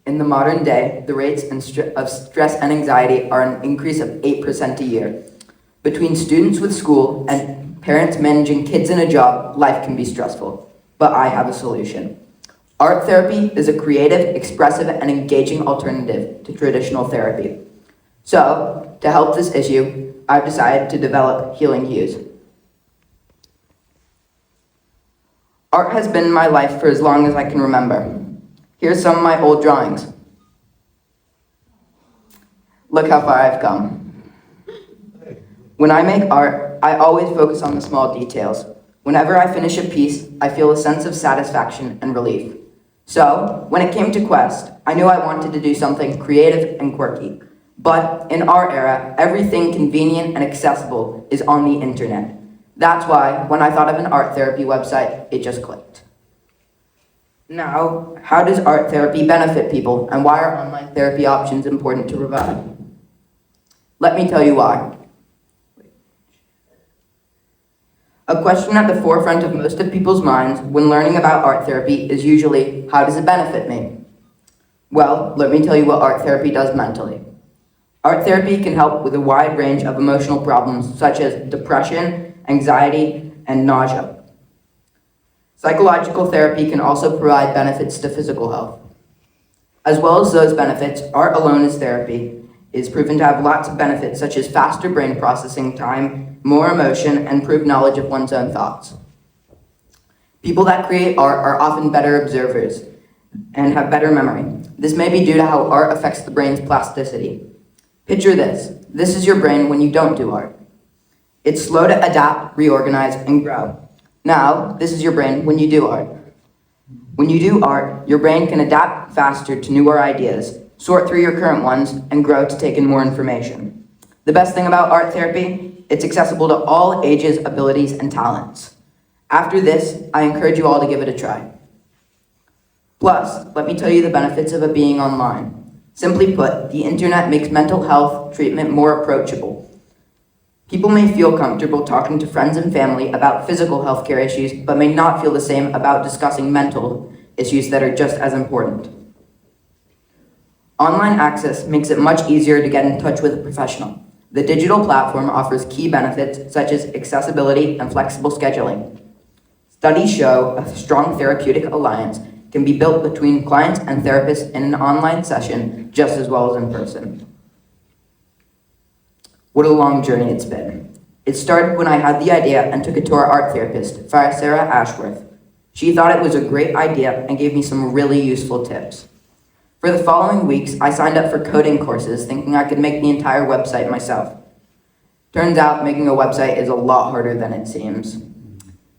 In the modern day, the rates of stress and anxiety are an increase of 8% a year. Between students with school and parents managing kids in a job, life can be stressful. But I have a solution. Art therapy is a creative, expressive, and engaging alternative to traditional therapy. So, to help this issue, I've decided to develop Healing Hues. Art has been in my life for as long as I can remember. Here's some of my old drawings. Look how far I've come. When I make art, I always focus on the small details. Whenever I finish a piece, I feel a sense of satisfaction and relief. So, when it came to Quest, I knew I wanted to do something creative and quirky. But in our era, everything convenient and accessible is on the internet. That's why, when I thought of an art therapy website, it just clicked. Now, how does art therapy benefit people, and why are online therapy options important to provide? Let me tell you why. A question at the forefront of most of people's minds when learning about art therapy is usually, how does it benefit me? Well, let me tell you what art therapy does mentally. Art therapy can help with a wide range of emotional problems such as depression, anxiety, and nausea. Psychological therapy can also provide benefits to physical health. As well as those benefits, art alone as therapy is proven to have lots of benefits such as faster brain processing time, more emotion, and improved knowledge of one's own thoughts. People that create art are often better observers and have better memory. This may be due to how art affects the brain's plasticity. Picture this. This is your brain when you don't do art. It's slow to adapt, reorganize, and grow. Now, this is your brain when you do art. When you do art, your brain can adapt faster to newer ideas, sort through your current ones, and grow to take in more information. The best thing about art therapy, it's accessible to all ages, abilities, and talents. After this, I encourage you all to give it a try. Plus, let me tell you the benefits of it being online. Simply put, the internet makes mental health treatment more approachable. People may feel comfortable talking to friends and family about physical healthcare issues, but may not feel the same about discussing mental issues that are just as important. Online access makes it much easier to get in touch with a professional. The digital platform offers key benefits such as accessibility and flexible scheduling. Studies show a strong therapeutic alliance can be built between clients and therapists in an online session just as well as in person. What a long journey it's been. It started when I had the idea and took it to our art therapist, Sarah Ashworth. She thought it was a great idea and gave me some really useful tips. For the following weeks, I signed up for coding courses thinking I could make the entire website myself. Turns out making a website is a lot harder than it seems.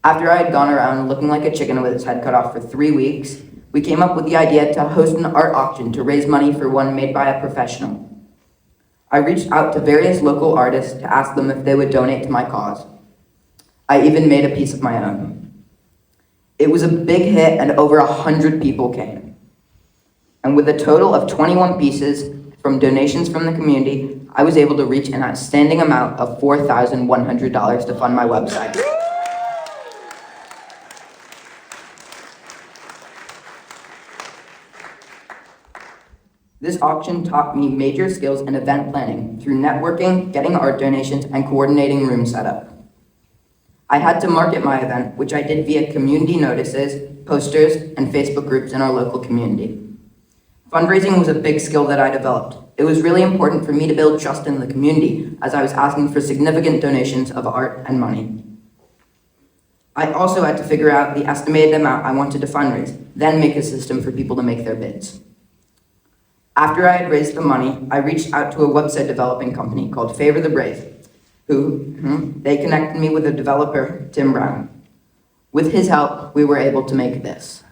After I had gone around looking like a chicken with its head cut off for 3 weeks, we came up with the idea to host an art auction to raise money for one made by a professional. I reached out to various local artists to ask them if they would donate to my cause. I even made a piece of my own. It was a big hit and over 100 people came. And with a total of 21 pieces from donations from the community, I was able to reach an outstanding amount of $4,100 to fund my website. This auction taught me major skills in event planning through networking, getting art donations, and coordinating room setup. I had to market my event, which I did via community notices, posters, and Facebook groups in our local community. Fundraising was a big skill that I developed. It was really important for me to build trust in the community as I was asking for significant donations of art and money. I also had to figure out the estimated amount I wanted to fundraise, then make a system for people to make their bids. After I had raised the money, I reached out to a website developing company called Favor the Brave, they connected me with a developer, Tim Brown. With his help, we were able to make this.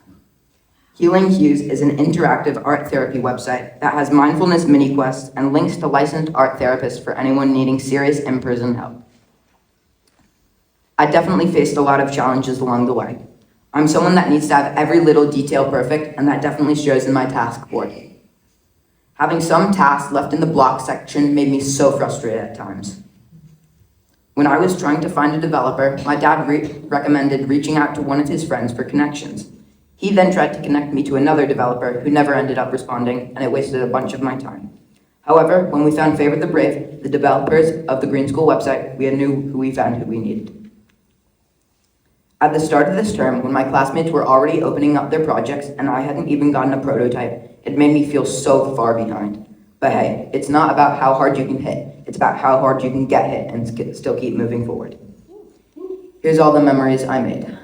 Healing Hues is an interactive art therapy website that has mindfulness mini quests and links to licensed art therapists for anyone needing serious in-person help. I definitely faced a lot of challenges along the way. I'm someone that needs to have every little detail perfect, and that definitely shows in my task board. Having some tasks left in the block section made me so frustrated at times. When I was trying to find a developer, my dad recommended reaching out to one of his friends for connections. He then tried to connect me to another developer who never ended up responding, and it wasted a bunch of my time. However, when we found Favor the Brave, the developers of the Green School website, we knew we found who we needed. At the start of this term, when my classmates were already opening up their projects and I hadn't even gotten a prototype, it made me feel so far behind. But hey, it's not about how hard you can hit, it's about how hard you can get hit and still keep moving forward. Here's all the memories I made.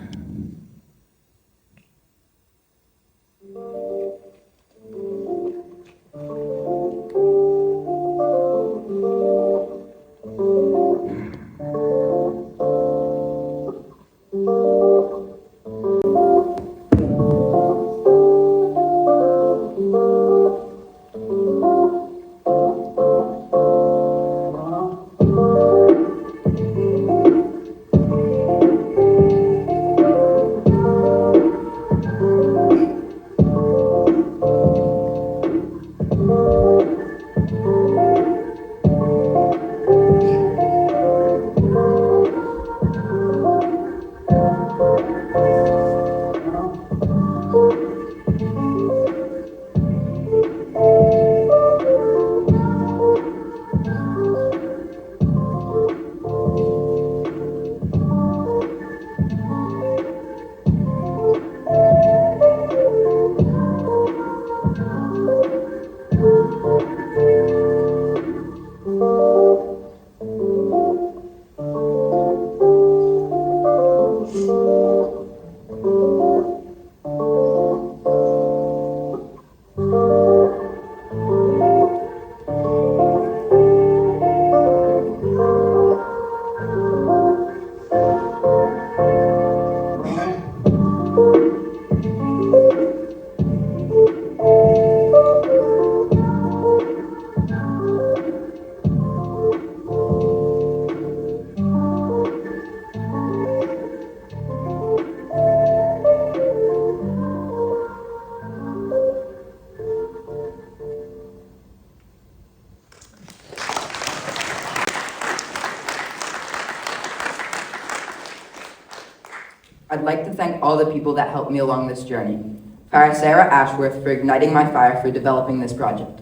I'd like to thank all the people that helped me along this journey. Sarah Ashworth for igniting my fire for developing this project.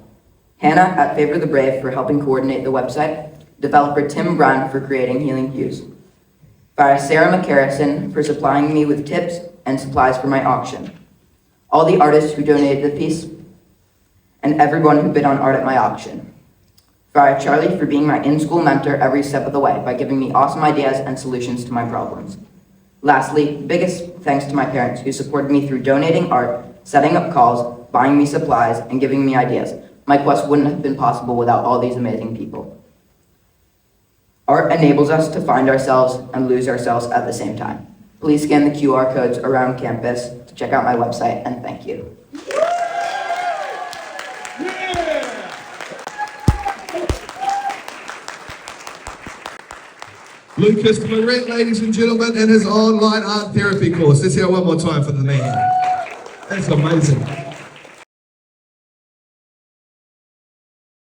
Hannah at Favor the Brave for helping coordinate the website. Developer Tim Brown for creating Healing Hues. Sarah McCarrison for supplying me with tips and supplies for my auction. All the artists who donated the piece, and everyone who bid on art at my auction. Charlie for being my in-school mentor every step of the way by giving me awesome ideas and solutions to my problems. Lastly, biggest thanks to my parents who supported me through donating art, setting up calls, buying me supplies, and giving me ideas. My quest wouldn't have been possible without all these amazing people. Art enables us to find ourselves and lose ourselves at the same time. Please scan the QR codes around campus to check out my website, and thank you. Lucas Florette, ladies and gentlemen, and his online art therapy course. Let's hear it one more time for the man. That's amazing.